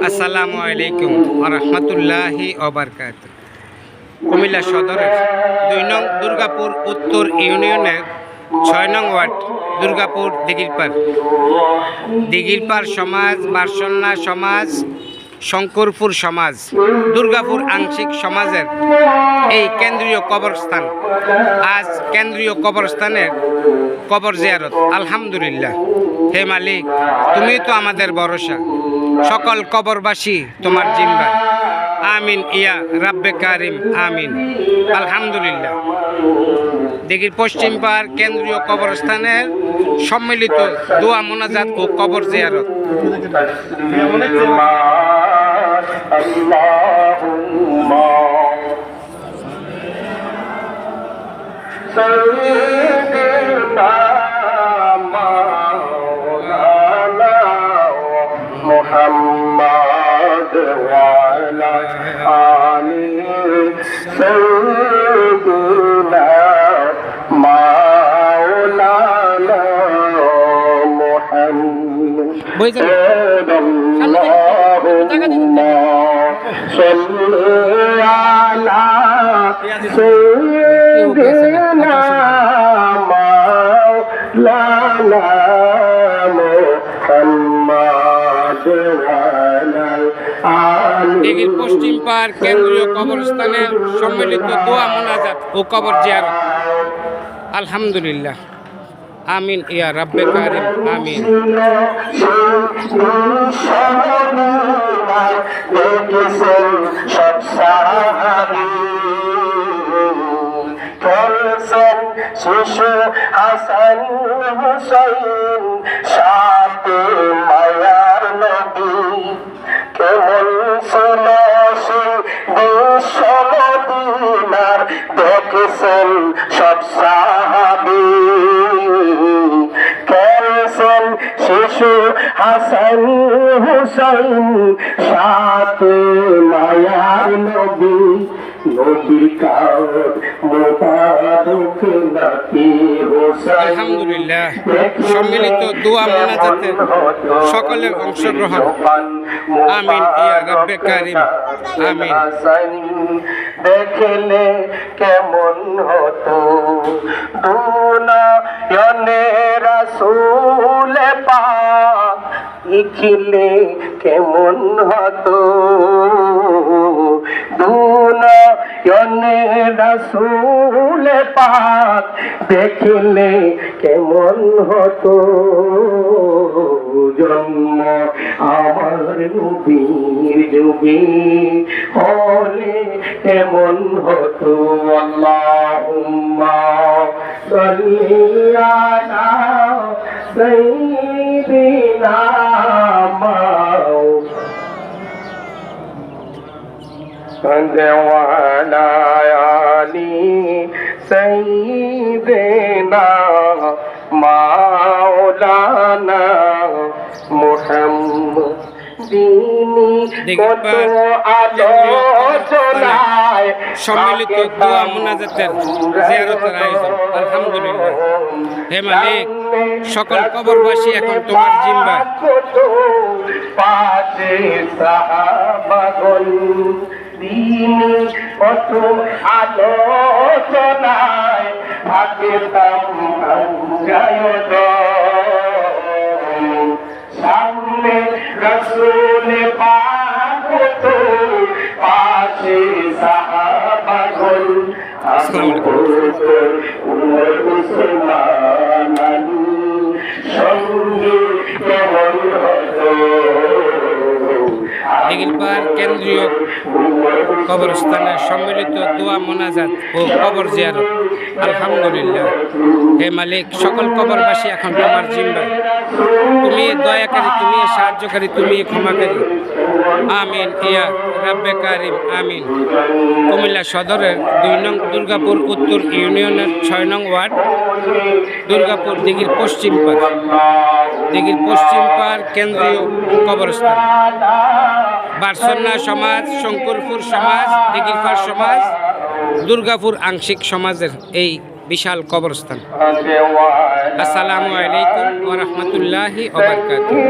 আসসালামু আলাইকুম ওয়া রাহমাতুল্লাহি ওয়া বারাকাতুহু। কুমিল্লা সদরের ২ নং দুর্গাপুর উত্তর ইউনিয়নের ৬ নং ওয়ার্ড দুর্গাপুর দিঘিরপাড় সমাজ, বারসন্না সমাজ, শঙ্করপুর সমাজ, দুর্গাপুর আংশিক সমাজের এই কেন্দ্রীয় কবরস্থান। আজ কেন্দ্রীয় কবরস্থানের কবর জিয়ারত। আলহামদুলিল্লাহ, হে মালিক, তুমি তো আমাদের ভরসা, সকল কবরবাসী তোমার জিম্মায়। আমিন ইয়া রাব্বে কারিম, আমিন। আলহামদুলিল্লাহ। দিঘির পশ্চিম পাড় কেন্দ্রীয় কবরস্থানের সম্মিলিত দোয়া মোনাজাত ও কবর জিয়ারত। محمد وعلى آله سيدنا مولانا محمد اللهم صل على سيدنا مولانا দিঘির পশ্চিম পাড় কেন্দ্রীয় কবরস্থানের সম্মিলিত দোয়া মোনাজাত ও কবর জিয়ারত। আলহামদুলিল্লাহ, আমিন ইয়া রাব্বে কারিম, আমিন। শিশু হাসান হুসাইন সাথে মায়ার নবী, কেমন ছিল সে বিশ্ব মদিনার দেখেছেন সব সাহাবী। কেমন শিশু হাসান হুসাইন সাথে মায়ার নবী, আলহামদুলিল্লাহ, সম্মিলিত দোয়া মোনাজাতের সকলের অংশগ্রহণ। আমিন ইয়া রাব্বে কারিম, আমিন। দেখলে কেমন হতো দুনিয়ানে রাসূল পাক, দেখিলে কেমন হতো দুনিয়ানে রাসূল পাক, দেখিলে কেমন হতো জন্ম আমার নবীর যুগে হলে কেমন হতো। আল্লাহুম্মা সাল্লি আলা সাইয়্যিদিনা وعلى آل سيدنا مولانا محمد। সম্মিলিত দোয়া মোনাজাতের জিয়ারতের আয়োজন। আলহামদুলিল্লাহ, হে মালিক, সকল কবরবাসী এখন তোমার জিম্মায়। পাশে সাহাবাগণ দিনে কত আলোচনায় থাকতাম সামনে রাসূল পাক তো পাশে সাহাবাগণ সঙ্গে কেমন হতো। দিঘিরপাড় কেন্দ্রীয় কবরস্থানের সম্মিলিত দোয়া মোনাজাত ও কবর জিয়ারত। আলহামদুলিল্লাহ, হে মালিক, সকল কবরবাসী এখন তোমার জিম্মায়। তুমি দয়াকারী, তুমি সাহায্যকারী, তুমি ক্ষমাকারী। আমিন ইয়া রাব্বে কারিম, আমিন। কুমিল্লা সদরের ২ নং দুর্গাপুর উত্তর ইউনিয়নের ৬ নং ওয়ার্ড দুর্গাপুর দিঘির পশ্চিম পাড় কেন্দ্রীয় কবরস্থান। বারসন্না সমাজ, শঙ্করপুর সমাজ, দিঘিরপাড় সমাজ, দুর্গাপুর আংশিক সমাজের এই বিশাল কবরস্থান। আসসালামু আলাইকুম ওয়া রাহমাতুল্লাহি ওয়া বারাকাতুহু।